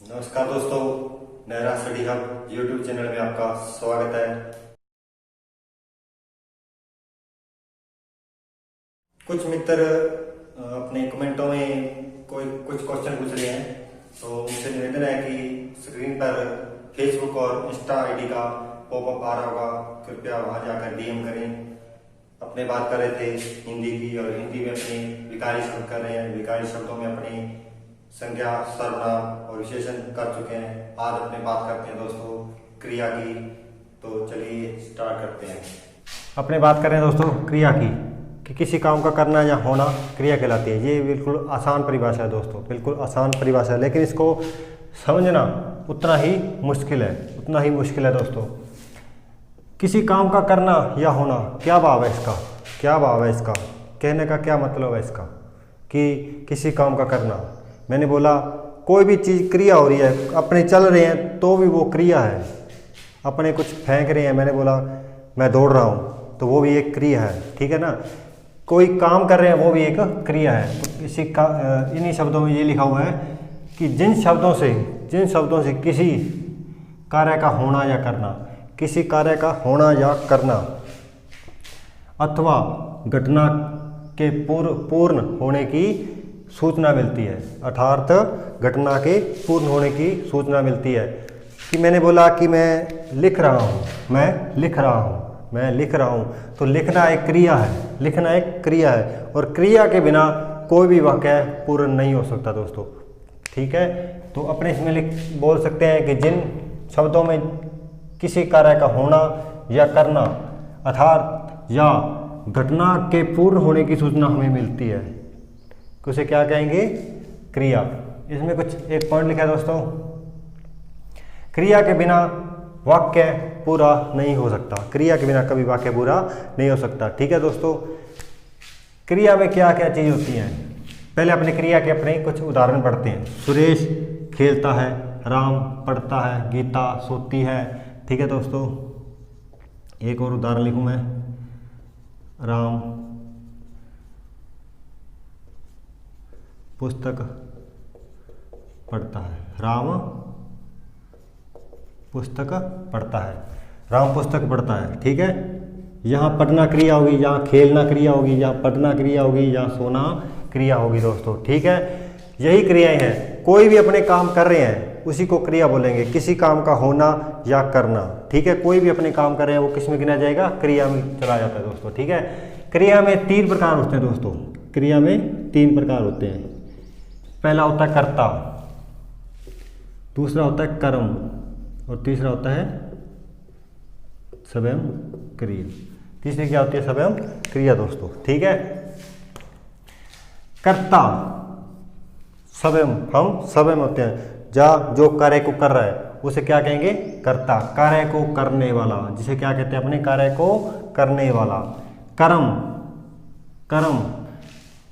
नमस्कार दोस्तों, नहरा study hub YouTube channel में आपका स्वागत है। कुछ मित्र अपने कमेंटों में कोई कुछ क्वेश्चन पूछ रहे हैं, तो उनसे निवेदन है कि स्क्रीन पर फेसबुक और इंस्टा आईडी का पॉपअप आ रहा होगा, कृपया वहां जाकर डीएम करें। अपने बात कर रहे थे हिंदी की, और हिंदी में अपने विकारी शब्द कर रहे हैं, विकारी शब्दों में अपनी संज्ञा, सर्वनाम और विशेषण कर चुके हैं। आज अपने बात करते हैं दोस्तों क्रिया की, तो चलिए स्टार्ट करते हैं। अपने बात करें दोस्तों क्रिया की, कि किसी काम का करना या होना क्रिया कहलाती है। ये बिल्कुल आसान परिभाषा है दोस्तों, बिल्कुल आसान परिभाषा है, लेकिन इसको समझना उतना ही मुश्किल है दोस्तों। किसी काम का करना या होना, क्या भाव है इसका, कहने का क्या मतलब है इसका, कि किसी काम का करना। मैंने बोला कोई भी चीज़ क्रिया हो रही है, अपने चल रहे हैं तो भी वो क्रिया है। अपने कुछ फेंक रहे हैं, मैंने बोला मैं दौड़ रहा हूँ, तो वो भी एक क्रिया है, ठीक है ना। कोई काम कर रहे हैं, वो भी एक क्रिया है। तो इसी का इन्हीं शब्दों में ये लिखा हुआ है कि जिन शब्दों से किसी कार्य का होना या करना अथवा घटना के पूर्ण होने की सूचना मिलती है, अर्थात घटना के पूर्ण होने की सूचना मिलती है। कि मैंने बोला कि मैं लिख रहा हूँ, तो लिखना एक क्रिया है, और क्रिया के बिना कोई भी वाक्य पूर्ण नहीं हो सकता दोस्तों, ठीक है। तो अपने इसमें बोल सकते हैं कि जिन शब्दों में किसी कार्य का होना या करना अर्थात या घटना के पूर्ण होने की सूचना हमें मिलती है, उसे क्या कहेंगे, क्रिया। इसमें कुछ एक पॉइंट लिखा है दोस्तों, क्रिया के बिना वाक्य पूरा नहीं हो सकता, क्रिया के बिना कभी वाक्य पूरा नहीं हो सकता, ठीक है दोस्तों। क्रिया में क्या क्या चीज़ होती हैं, पहले अपने क्रिया के अपने कुछ उदाहरण पढ़ते हैं। सुरेश खेलता है, राम पढ़ता है, गीता सोती है, ठीक है दोस्तों। एक और उदाहरण लिखूं मैं, राम पुस्तक पढ़ता है, राम पुस्तक पढ़ता है, ठीक है। यहाँ पढ़ना क्रिया होगी, यहाँ खेलना क्रिया होगी, यहाँ पढ़ना क्रिया होगी, यहाँ सोना क्रिया होगी दोस्तों, ठीक है। यही क्रियाएं हैं, कोई भी अपने काम कर रहे हैं उसी को क्रिया बोलेंगे, किसी काम का होना या करना, ठीक है। कोई भी अपने काम कर रहे हैं वो किस में गिना जाएगा, क्रिया में चला जाता है दोस्तों, ठीक है। क्रिया में 3 प्रकार होते हैं दोस्तों, क्रिया में 3 प्रकार होते हैं। पहला होता है कर्ता, दूसरा होता है कर्म, और तीसरा होता है स्वयं क्रिया। तीसरी क्या होती है, स्वयं क्रिया दोस्तों, ठीक है। कर्ता हम स्वयं होते हैं, जो कार्य को कर रहा है उसे क्या कहेंगे, कर्ता। कार्य को करने वाला, जिसे क्या कहते हैं, अपने कार्य को करने वाला।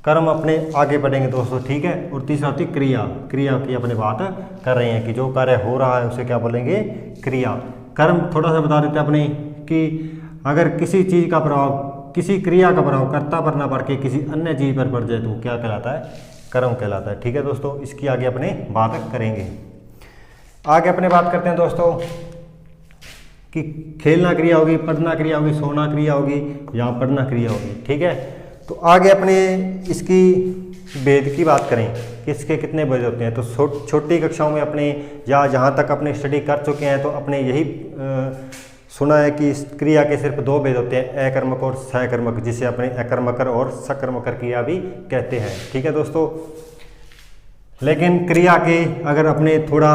कर्म अपने आगे बढ़ेंगे दोस्तों, ठीक है। और तीसरा होती है क्रिया की अपने बात कर रहे हैं कि जो कार्य हो रहा है उसे क्या बोलेंगे, क्रिया। कर्म थोड़ा सा बता देते हैं अपने, कि अगर किसी चीज़ का प्रभाव, किसी क्रिया का प्रभाव कर्ता पर ना पड़ के किसी अन्य चीज़ पर पड़ जाए तो क्या कहलाता है, कर्म कहलाता है, ठीक है दोस्तों। इसकी आगे अपने बात करेंगे। आगे अपने बात करते हैं दोस्तों कि खेलना क्रिया होगी, पढ़ना क्रिया होगी, सोना क्रिया होगी, यहाँ पढ़ना क्रिया होगी, ठीक है। तो आगे अपने इसकी भेद की बात करें कि इसके कितने भेद होते हैं, तो छोटी कक्षाओं में अपने या जहाँ तक अपने स्टडी कर चुके हैं तो अपने यही सुना है कि इस क्रिया के सिर्फ 2 भेद होते हैं, अकर्मक और सकर्मक, जिसे अपने अकर्मकर और सकर्मकर क्रिया भी कहते हैं, ठीक है दोस्तों। लेकिन क्रिया के अगर अपने थोड़ा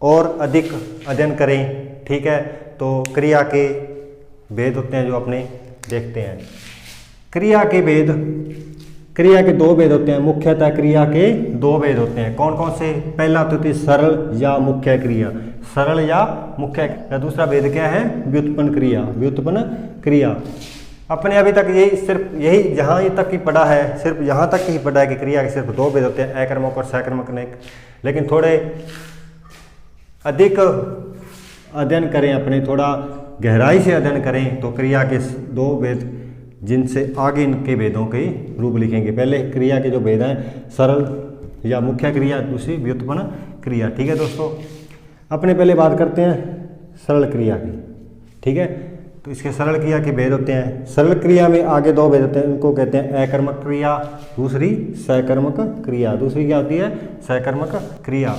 और अधिक अध्ययन करें, ठीक है, तो क्रिया के भेद होते हैं जो अपने देखते हैं। क्रिया के 2 भेद होते हैं, मुख्यतः क्रिया के 2 भेद होते हैं। कौन कौन से, पहला तो होती है सरल या मुख्य क्रिया, दूसरा भेद क्या है, व्युत्पन्न क्रिया। अपने अभी तक यही जहाँ तक ही पढ़ा है, सिर्फ यहाँ तक ही पढ़ा है कि क्रिया के सिर्फ 2 भेद होते हैं, अकर्मक और सकर्मक ने। लेकिन थोड़े अधिक अध्ययन करें, अपने थोड़ा गहराई से अध्ययन करें तो क्रिया के 2 भेद, जिनसे आगे इनके भेदों के रूप लिखेंगे। पहले क्रिया के जो भेद हैं, सरल या मुख्य क्रिया, दूसरी व्युत्पन्न क्रिया। ठीक है दोस्तों, अपने पहले बात करते हैं सरल क्रिया की। ठीक है, तो इसके सरल क्रिया के भेद होते हैं। सरल क्रिया में आगे दो भेद होते हैं, उनको कहते हैं अकर्मक क्रिया, दूसरी सकर्मक क्रिया। दूसरी क्या होती है? सकर्मक क्रिया।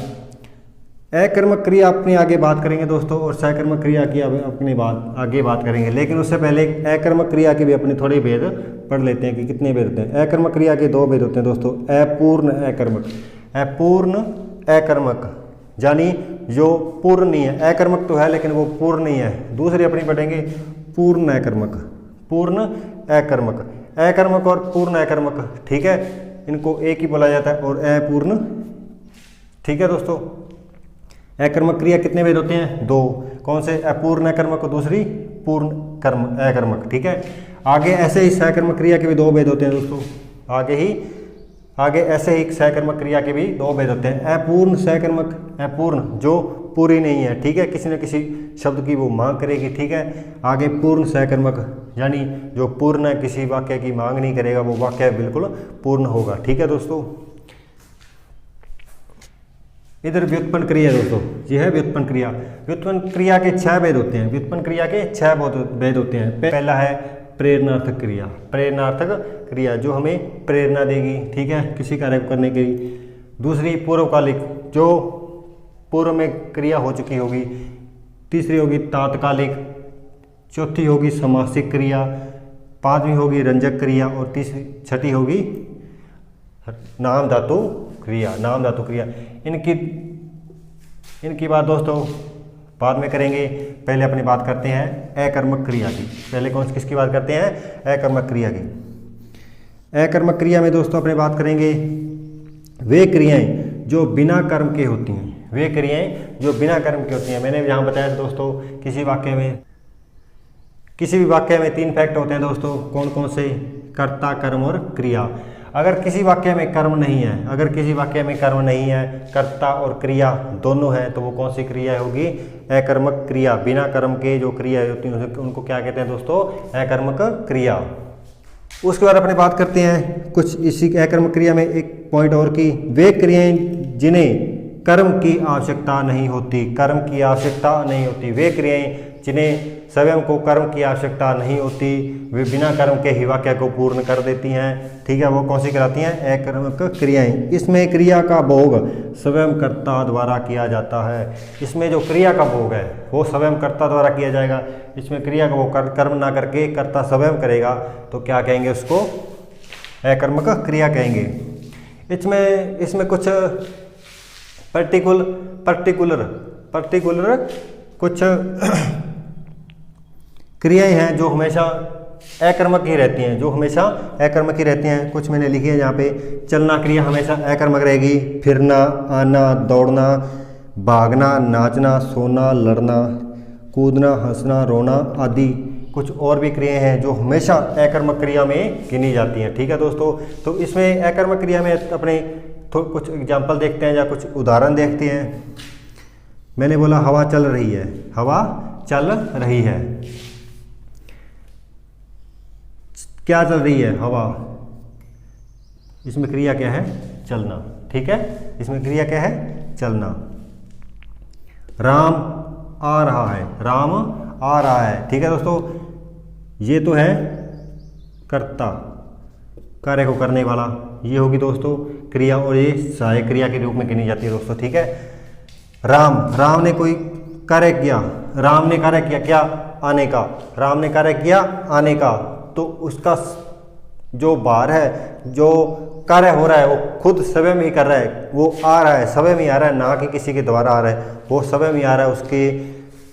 अकर्मक क्रिया अपनी आगे बात करेंगे दोस्तों, और सकर्मक क्रिया की अपनी आगे बात करेंगे। लेकिन उससे पहले अकर्मक क्रिया के भी अपने थोड़े भेद पढ़ लेते हैं कि कितने भेद होते हैं। अकर्मक क्रिया के दो भेद होते हैं दोस्तों, अपूर्ण अकर्मक। अपूर्ण अकर्मक यानी जो पूर्ण नहीं है, अकर्मक तो है लेकिन वो पूर्ण नहीं है। दूसरी अपनी पढ़ेंगे पूर्ण अकर्मक। पूर्ण अकर्मक, अकर्मक और पूर्ण अकर्मक, ठीक है, इनको एक ही बोला जाता है, और अपूर्ण। ठीक है दोस्तों, अकर्मक क्रिया कितने भेद होते हैं? दो। कौन से? अपूर्ण अकर्मक और दूसरी पूर्ण कर्म अकर्मक। ठीक है, आगे ऐसे ही सकर्मक क्रिया के भी दो भेद होते हैं दोस्तों। आगे ऐसे ही सकर्मक क्रिया के भी दो भेद होते हैं। अपूर्ण सकर्मक, अपूर्ण जो पूरी नहीं है, ठीक है, किसी न किसी शब्द की वो मांग करेगी। ठीक है, आगे पूर्ण सकर्मक यानी जो पूर्ण है, किसी वाक्य की मांग नहीं करेगा, वो वाक्य बिल्कुल पूर्ण होगा। ठीक है दोस्तों, इधर व्युत्पन्न क्रिया दोस्तों, ये है व्युत्पन्न क्रिया। व्युत्पन्न क्रिया के 6 भेद होते हैं। व्युत्पन्न क्रिया के 6 भेद होते हैं। पहला है प्रेरणार्थक क्रिया। प्रेरणार्थक क्रिया जो हमें प्रेरणा देगी, ठीक है, किसी कार्य को करने के लिए। दूसरी पूर्वकालिक, जो पूर्व में क्रिया हो चुकी होगी। तीसरी होगी तात्कालिक। चौथी होगी समासिक क्रिया। पांचवी होगी रंजक क्रिया, और छठी होगी नाम धातु क्रिया। नाम धातु क्रिया इनकी बात दोस्तों बाद में करेंगे। पहले अपनी बात करते हैं अकर्मक क्रिया की। पहले किसकी बात करते हैं? अकर्मक क्रिया की। अकर्मक क्रिया में दोस्तों अपने बात करेंगे वे क्रियाएं जो बिना कर्म के होती हैं। वे क्रियाएं जो बिना कर्म की होती हैं। मैंने यहाँ बताया था दोस्तों, किसी भी वाक्य में 3 फैक्ट होते हैं दोस्तों। कौन कौन से? कर्ता, कर्म और क्रिया। अगर किसी वाक्य में कर्म नहीं है, कर्ता और क्रिया दोनों हैं, तो वो कौन सी क्रिया होगी? अकर्मक क्रिया। बिना कर्म के जो क्रिया होती हैं उनको क्या कहते हैं दोस्तों? अकर्मक क्रिया। उसके बाद अपने बात करते हैं कुछ इसी अकर्मक क्रिया में एक पॉइंट और की, वे क्रियाएं जिन्हें कर्म की आवश्यकता नहीं होती। कर्म की आवश्यकता नहीं होती। वे क्रियाएं जिन्हें स्वयं को कर्म की आवश्यकता नहीं होती, वे बिना कर्म के ही वाक्य को पूर्ण कर देती हैं। ठीक है, वो कौन सी कहलाती हैं? अकर्मक क्रियाएं। इसमें क्रिया का भोग स्वयं कर्ता द्वारा किया जाता है। इसमें जो क्रिया का भोग है वो स्वयं कर्ता द्वारा किया जाएगा। इसमें क्रिया का वो कर्म ना करके कर्ता स्वयं करेगा, तो क्या कहेंगे? उसको अकर्मक क्रिया कहेंगे। इसमें कुछ पर्टिकुलर कुछ क्रियाएं हैं जो हमेशा अकर्मक ही रहती हैं। कुछ मैंने लिखी है यहाँ पे। चलना क्रिया हमेशा अकर्मक रहेगी। फिरना, आना, दौड़ना, भागना, नाचना, सोना, लड़ना, कूदना, हंसना, रोना आदि कुछ और भी क्रियाएं हैं जो हमेशा अकर्मक क्रिया में गिनी जाती हैं। ठीक है दोस्तों, तो इसमें अकर्मक क्रिया में अपने कुछ एग्जाम्पल देखते हैं या कुछ उदाहरण देखते हैं। मैंने बोला हवा चल रही है। हवा चल रही है। क्या चल रही है? हवा। इसमें क्रिया क्या है? चलना। ठीक है, इसमें क्रिया क्या है? चलना। राम आ रहा है। राम आ रहा है। ठीक है दोस्तों, ये तो है कर्ता, कार्य को करने वाला। ये होगी दोस्तों क्रिया, और ये सहायक क्रिया के रूप में गिनी जाती है दोस्तों। ठीक है, राम ने कोई कार्य किया। राम ने कार्य किया क्या? आने का। राम ने कार्य किया आने का, तो उसका जो भार है, जो कार्य हो रहा है, वो खुद स्वयं ही कर रहा है। वो आ रहा है, स्वयं ही आ रहा है, ना कि किसी के द्वारा आ रहा है। वो स्वयं ही आ रहा है। उसके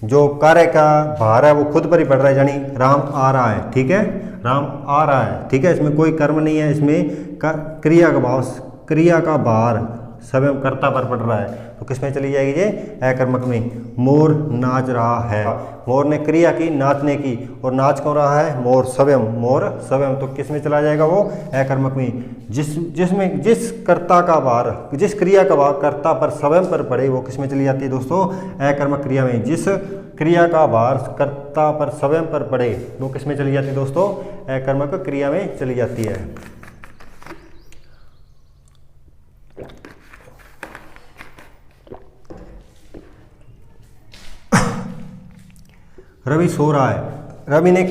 जो कार्य का भार है वो खुद पर ही पड़ रहा है, यानी राम आ रहा है। ठीक है, राम आ रहा है। ठीक है, इसमें कोई कर्म नहीं है। इसमें क्रिया का भाव, क्रिया का भार स्वयं कर्ता पर पड़ रहा है, तो किसमें चली जाएगी? ये अकर्मक में। मोर नाच रहा है। मोर ने क्रिया की, नाचने की, और नाच कौन रहा है? मोर स्वयं। तो किसमें चला जाएगा? वो अकर्मक में। जिस कर्ता का भार, जिस क्रिया का भार कर्ता पर स्वयं पर पड़े, वो किसमें चली जाती है दोस्तों? अकर्मक क्रिया में। जिस क्रिया का भार कर्ता पर स्वयं पर पड़े, वो किसमें चली जाती है दोस्तों? अकर्मक क्रिया में चली जाती है। रवि सो रहा है। रवि ने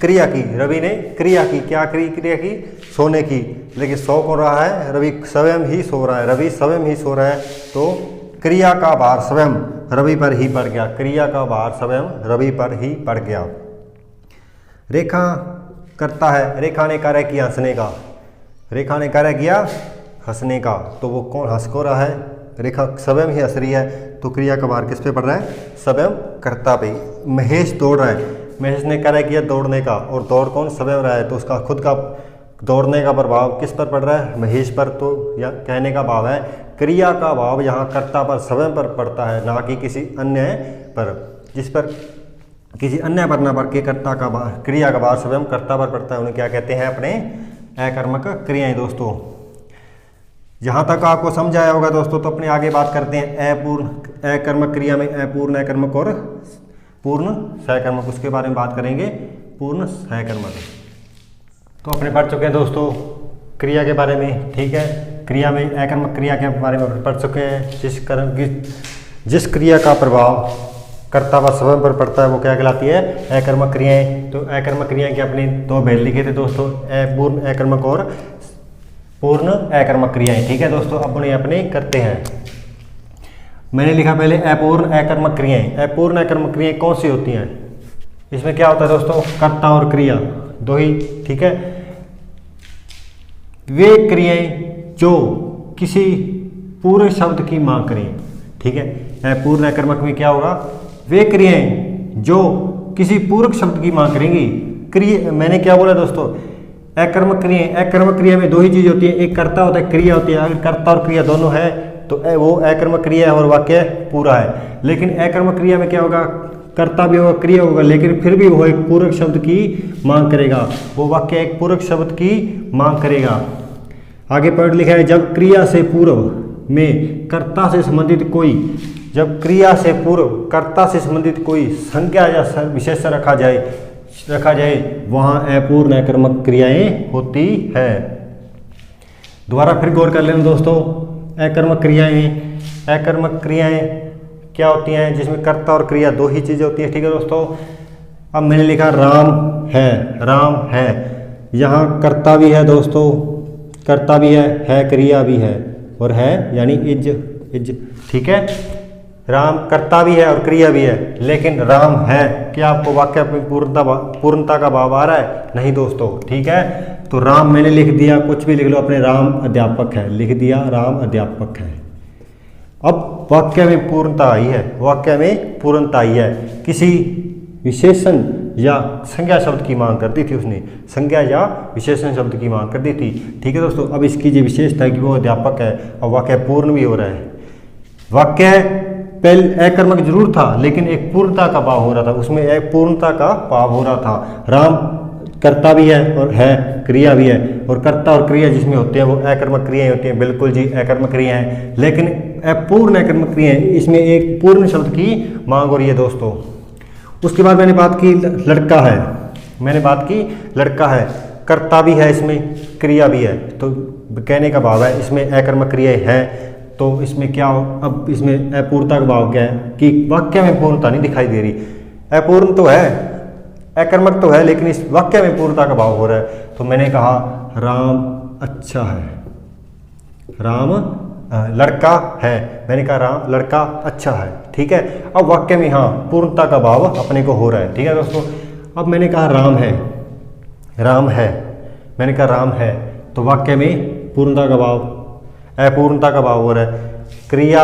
क्रिया की, रवि ने क्रिया की, क्या क्रिया की? सोने की। लेकिन सो कौन रहा है? रवि स्वयं ही सो रहा है, रवि स्वयं ही सो रहा है। तो क्रिया का भार स्वयं रवि पर ही पड़ गया, क्रिया का भार स्वयं रवि पर ही पड़ गया। रेखा करता है, रेखा ने कार्य किया हंसने का, रेखा ने कार्य किया हंसने का, तो वो कौन हंस को रहा है? रेखा स्वयं ही हंस रही है, तो क्रिया का भार किस पे पड़ रहा है? स्वयं कर्ता पे। महेश दौड़ रहा है, महेश ने कार्य किया दौड़ने का, और दौड़ कौन? स्वयं रहा है, तो उसका खुद का दौड़ने का प्रभाव किस पर पड़ रहा है? महेश पर। तो या कहने का भाव है क्रिया का भाव यहाँ कर्ता पर स्वयं पर पड़ता है, ना कि किसी अन्य पर। जिस पर किसी अन्य पर न पड़ के कर्ता का भार, क्रिया का भार स्वयं कर्ता पर पड़ता है, उन्हें क्या कहते हैं? अपने अकर्मक क्रियाएं। दोस्तों जहाँ तक आपको समझ आया होगा दोस्तों, तो अपने आगे बात करते हैं अपूर्ण अकर्मक क्रिया में अपूर्ण अकर्मक और पूर्ण सहकर्मक, उसके बारे में बात करेंगे। पूर्ण सहकर्मक तो अपने पढ़ चुके हैं दोस्तों क्रिया के बारे में, ठीक है। क्रिया में अकर्मक क्रिया के बारे में पढ़ चुके हैं। जिस क्रिया का प्रभाव कर्ता व स्वयं पर पड़ता है वो क्या कहलाती है? अकर्मक क्रियाएं। तो अकर्मक क्रियाएं के अपने दो भेद लिखे थे दोस्तों, अपूर्ण अकर्मक और पूर्ण अकर्मक क्रियाएं, ठीक है दोस्तों। अपने अपने करते हैं। मैंने लिखा पहले अपूर्ण अकर्मक क्रियाएं। अपूर्ण अकर्मक क्रियाएं कौन सी होती हैं? इसमें क्या होता है दोस्तों? कर्ता और क्रिया दो ही, ठीक है। वे क्रियाएं जो किसी पूरे शब्द की मांग करें, ठीक है। अपूर्ण अकर्मक में क्या होगा? वे क्रियाएं जो किसी पूरक शब्द की मांग करेंगी। क्रिया मैंने क्या बोला दोस्तों? अकर्मक क्रियाएं, अकर्मक क्रिया में दो ही चीज होती है, एक कर्ता होता है, क्रिया होती है। अगर कर्ता और क्रिया दोनों है तो वो अकर्मक क्रिया है और वाक्य पूरा है। लेकिन अकर्मक क्रिया में क्या होगा? कर्ता भी होगा, क्रिया होगा, लेकिन फिर भी वो एक पूरक शब्द की मांग करेगा, वो वाक्य एक पूरक शब्द की मांग करेगा। आगे पढ़ लिखा है, जब क्रिया से पूर्व में कर्ता से संबंधित कोई, जब क्रिया से पूर्व कर्ता से संबंधित कोई संज्ञा या विशेषण रखा जाए वहाँ अपूर्ण अकर्मक क्रियाएं होती है। दोबारा फिर गौर कर लेना दोस्तों, अकर्मक क्रियाएं क्या होती हैं? जिसमें कर्ता और क्रिया दो ही चीजें होती है, ठीक है दोस्तों। अब मैंने लिखा राम है, यहाँ कर्ता भी है दोस्तों, कर्ता भी है क्रिया भी है, और है यानी इज, ठीक है। राम कर्ता भी है और क्रिया भी है, लेकिन राम है, क्या आपको वाक्य में पूर्णता का भाव आ रहा है? नहीं दोस्तों, ठीक है। तो राम मैंने लिख दिया, कुछ भी लिख लो अपने, राम अध्यापक है, लिख दिया राम अध्यापक है। अब वाक्य में पूर्णता आई है, वाक्य में पूर्णता आई है। किसी विशेषण या संज्ञा शब्द की मांग करती थी उसने, संज्ञा या विशेषण शब्द की मांग करती थी, ठीक है दोस्तों। अब इसकी जो विशेषता है कि वो अध्यापक है और वाक्य पूर्ण भी हो रहा है। वाक्य पहले अकर्मक जरूर था, लेकिन एक पूर्णता का भाव हो रहा था, उसमें एक पूर्णता का भाव हो रहा था। राम कर्ता भी है और है क्रिया भी है, और कर्ता और क्रिया जिसमें होते हैं वो अकर्मक क्रियाएं होती हैं, बिल्कुल जी अकर्मक क्रिया हैं। लेकिन अपूर्ण अकर्मक क्रियाएं, इसमें एक पूर्ण शब्द की मांग हो रही है दोस्तों। उसके बाद मैंने बात की लड़का है, लड़का है, कर्ता भी है, इसमें क्रिया भी है, तो कहने का भाव है इसमें अकर्मक क्रियाएं हैं। तो इसमें क्या हो? अब इसमें अपूर्णता का भाव क्या है कि वाक्य में पूर्णता नहीं दिखाई दे रही। अपूर्ण तो है, अकर्मक तो है, लेकिन इस वाक्य में पूर्णता का भाव हो रहा है। तो मैंने कहा राम अच्छा है, राम लड़का है, मैंने कहा राम लड़का अच्छा है, ठीक है। अब वाक्य में हाँ पूर्णता का भाव अपने को हो रहा है, ठीक है दोस्तों। अब मैंने कहा राम है, मैंने कहा राम है, तो वाक्य में पूर्णता का भाव, अपूर्णता का भाव हो रहा है। क्रिया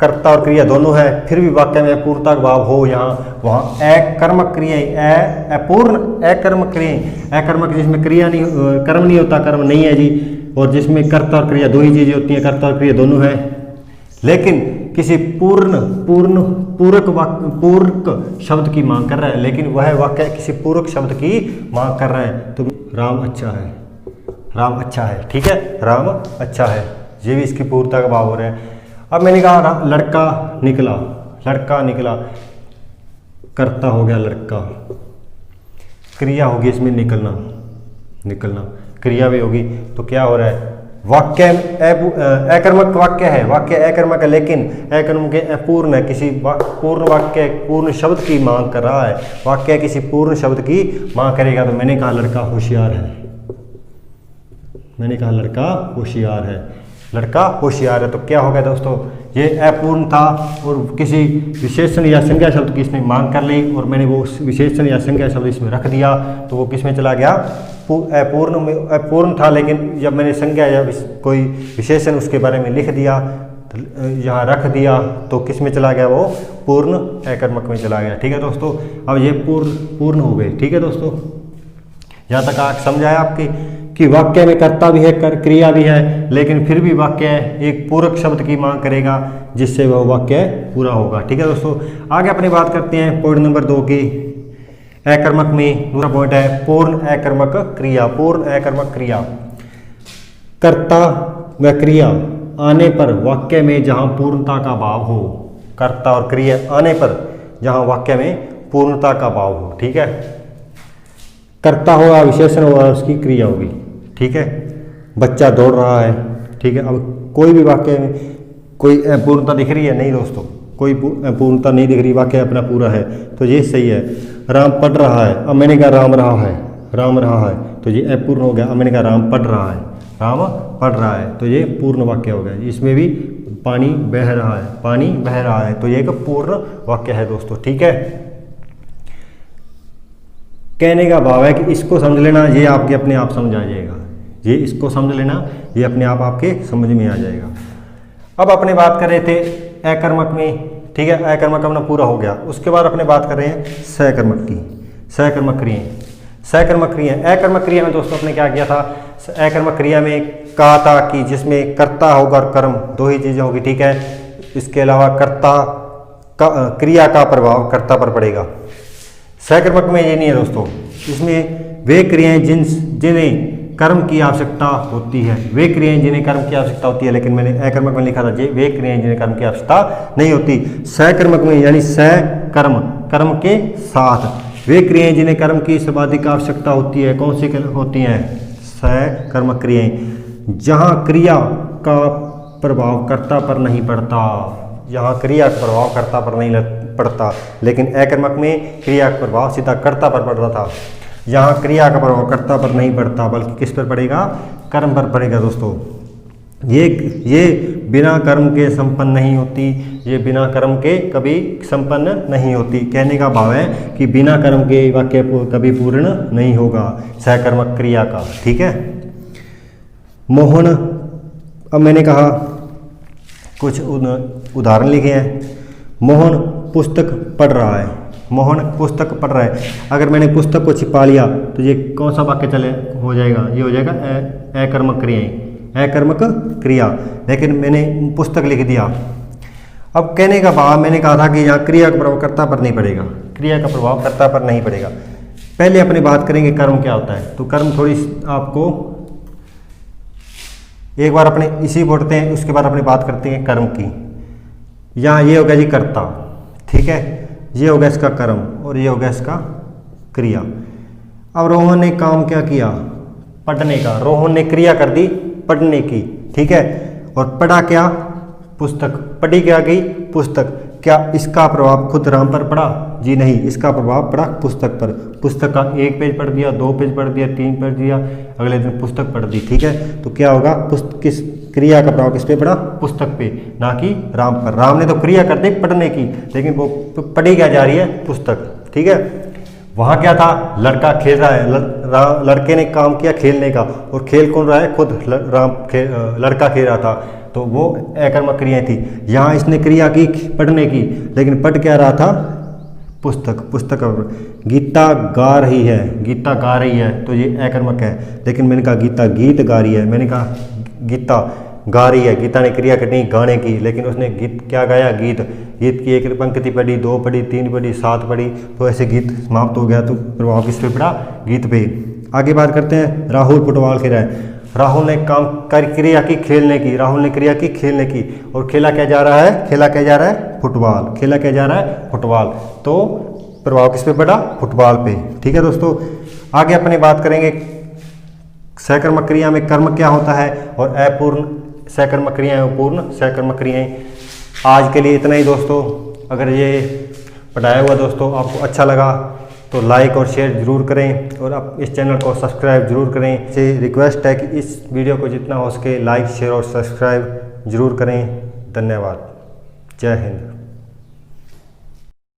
कर्ता और क्रिया दोनों है, फिर भी वाक्य में अपूर्णता का भाव हो यहाँ वहाँ अकर्मक क्रियाएं, अपूर्ण अकर्मक क्रियाएं, अकर्मक जिसमें क्रिया नहीं, कर्म नहीं होता, कर्म नहीं है जी, और जिसमें कर्ता और क्रिया दो ही चीजें होती हैं, कर्ता और क्रिया दोनों है, लेकिन किसी पूरक शब्द की मांग कर रहा है, लेकिन वह वाक्य किसी पूरक शब्द की मांग कर रहा है। तो राम अच्छा है, ठीक है, राम अच्छा है, ये भी इसकी पूर्णता का भाव हो रहा है। अब मैंने कहा लड़का निकला, कर्ता हो गया लड़का, क्रिया होगी इसमें निकलना, क्रिया भी होगी, तो क्या हो रहा है? वाक्य अकर्मक वाक्य है, वाक्य अकर्मक है, लेकिन अकर्मक के अपूर्ण है, किसी पूर्ण वाक्य पूर्ण शब्द की मांग कर रहा है, वाक्य किसी पूर्ण शब्द की मांग करेगा। तो मैंने कहा लड़का होशियार है, मैंने कहा लड़का होशियार है, लड़का होशियार है। तो क्या हो गया दोस्तों, ये अपूर्ण था और किसी विशेषण या संज्ञा शब्द की इसने मांग कर ली और मैंने वो विशेषण या संज्ञा शब्द इसमें रख दिया, तो वो किस में चला गया, अपूर्ण में। अपूर्ण था, लेकिन जब मैंने संज्ञा या कोई विशेषण उसके बारे में लिख दिया, यहाँ रख दिया, तो किस में चला गया, वो पूर्ण अकर्मक में चला गया। ठीक है दोस्तों, अब ये पूर्ण हो गए। ठीक है दोस्तों, यहाँ तक आप समझाया आपके कि वाक्य में कर्ता भी है, क्रिया भी है, लेकिन फिर भी वाक्य एक पूरक शब्द की मांग करेगा जिससे वह वाक्य पूरा होगा। ठीक है दोस्तों, आगे अपनी बात करते हैं पॉइंट नंबर 2 की। अकर्मक में दूसरा पॉइंट है पूर्ण अकर्मक क्रिया। पूर्ण अकर्मक क्रिया, कर्ता व क्रिया आने पर वाक्य में जहां पूर्णता का भाव हो, कर्ता और क्रिया आने पर जहां वाक्य में पूर्णता का भाव हो। ठीक है, कर्ता होगा, विशेषण होगा, उसकी क्रिया होगी। ठीक है, बच्चा दौड़ रहा है। ठीक है, अब कोई भी वाक्य में कोई अपूर्णता दिख रही है, नहीं दोस्तों, कोई अपूर्णता नहीं दिख रही, वाक्य अपना पूरा है, तो ये सही है। राम पढ़ रहा है, अब मैंने कहा राम रहा है, राम रहा है, तो ये अपूर्ण हो गया। अब मैंने कहा राम पढ़ रहा है, राम पढ़ रहा है, तो ये पूर्ण वाक्य हो गया। इसमें भी पानी बह रहा है, पानी बह रहा है, तो ये एक पूर्ण वाक्य है दोस्तों। ठीक है, कहने का भाव है कि इसको समझ लेना, ये आपके अपने आप समझ आ जाएगा, ये इसको समझ लेना, ये अपने आप आपके समझ में आ जाएगा। अब अपने बात कर रहे थे अकर्मक में। ठीक है, अकर्मक अपना पूरा हो गया। उसके बाद अपने बात कर रहे हैं सकर्मक की, सकर्मक क्रियाएं। सकर्मक क्रिया, अकर्मक क्रिया में दोस्तों अपने क्या किया था, अकर्मक क्रिया में कहा था कि जिसमें कर्ता होगा और कर्म, दो ही चीजें होगी। ठीक है, इसके अलावा कर्ता का क्रिया का प्रभाव कर्ता पर पड़ेगा। सकर्मक में ये नहीं है दोस्तों, इसमें वे क्रियाएं जिन्हें कर्म की आवश्यकता होती है, वे क्रियाएं जिन्हें कर्म की आवश्यकता होती है, लेकिन मैंने अकर्मक में लिखा था वे क्रियाएं जिन्हें कर्म की आवश्यकता नहीं होती। सकर्मक में यानी सकर्म, कर्म के साथ वे क्रियाएं जिन्हें कर्म की सर्वाधिक आवश्यकता होती है, कौन सी होती हैं, सकर्मक क्रियाएं, जहां क्रिया का प्रभाव कर्ता पर नहीं पड़ता, यहाँ क्रिया का प्रभाव कर्ता पर नहीं पड़ता, लेकिन अकर्मक में क्रिया का प्रभाव सीधा कर्ता पर पड़ रहा था। यहाँ क्रिया का प्रभाव कर्ता पर नहीं पड़ता, बल्कि किस पर पड़ेगा, कर्म पर पड़ेगा दोस्तों। ये बिना कर्म के संपन्न नहीं होती, ये बिना कर्म के कभी संपन्न नहीं होती। कहने का भाव है कि बिना कर्म के वाक्य कभी पूर्ण नहीं होगा सकर्मक क्रिया का। ठीक है, मोहन, अब मैंने कहा कुछ उदाहरण लिखे हैं। मोहन पुस्तक पढ़ रहा है, मोहन पुस्तक पढ़ रहा है। अगर मैंने पुस्तक को छिपा लिया तो ये कौन सा वाक्य चले हो जाएगा, ये हो जाएगा अकर्मक क्रियाएं, अकर्मक क्रिया। लेकिन मैंने पुस्तक लिख दिया। अब कहने का भाव, मैंने कहा था कि यहाँ क्रिया का प्रभाव कर्ता पर नहीं पड़ेगा, क्रिया का प्रभाव कर्ता पर नहीं पड़ेगा। पहले अपनी बात करेंगे कर्म क्या होता है, तो कर्म थोड़ी आपको एक बार अपने इसी पढ़ते हैं, उसके बाद अपनी बात करते हैं कर्म की। यहाँ ये हो गया जी कर्ता, ठीक है, ये हो गया इसका कर्म और ये हो गया इसका क्रिया। अब रोहन ने काम क्या किया, पढ़ने का, रोहन ने क्रिया कर दी पढ़ने की, ठीक है, और पढ़ा क्या, पुस्तक, पढ़ी क्या गई, पुस्तक। क्या इसका प्रभाव खुद राम पर पड़ा, जी नहीं, इसका प्रभाव पड़ा पुस्तक पर। पुस्तक का 1 पेज पढ़ दिया, 2 पेज पढ़ दिया, 3 पढ़ दिया, अगले दिन पुस्तक पढ़ दी, ठीक है। तो क्या होगा, किस क्रिया का प्रभाव किस पे पड़ा, पुस्तक पे, ना कि राम पर। राम ने तो क्रिया कर दी पढ़ने की, लेकिन वो पढ़ी क्या जा रही है, पुस्तक, ठीक है। वहाँ क्या था, लड़का खेल रहा है, लड़के ने काम किया खेलने का, और खेल कौन रहा है, खुद लड़का खेल रहा था, तो वो अकर्मक क्रियाएं थी। यहाँ इसने क्रिया की पढ़ने की, लेकिन पढ़ क्या रहा था, पुस्तक, पुस्तक। गीता गा रही है, गीता गा रही है, तो ये अकर्मक है। लेकिन मैंने कहा गीता गीत गा रही है, मैंने कहा गीता गा रही है, गीता ने क्रिया करनी गाने की, लेकिन उसने गीत क्या गाया, गीत। गीत की 1 पंक्ति पढ़ी, 2 पढ़ी, 3 पढ़ी, 7 पढ़ी, तो ऐसे गीत समाप्त हो गया। तो प्रभाव किस पे पड़ा, गीत पे। आगे बात करते हैं, राहुल फुटबॉल खेल रहा है। राहुल ने काम कर क्रिया की खेलने की, राहुल ने क्रिया की खेलने की, और खेला क्या जा रहा है, खेला क्या जा रहा है, फुटबॉल, खेला क्या जा रहा है, फुटबॉल। तो प्रभाव किस पे पड़ा, फुटबॉल पे, ठीक है दोस्तों। आगे अपनी बात करेंगे सकर्मक क्रिया में कर्म क्या होता है और अपूर्ण सकर्मक क्रियाएं, पूर्ण सकर्मक क्रियाएं। आज के लिए इतना ही दोस्तों। अगर ये पढ़ाया हुआ दोस्तों आपको अच्छा लगा तो लाइक और शेयर जरूर करें और आप इस चैनल को सब्सक्राइब जरूर करें। से रिक्वेस्ट है कि इस वीडियो को जितना हो सके लाइक शेयर और सब्सक्राइब जरूर करें। धन्यवाद। जय हिंद।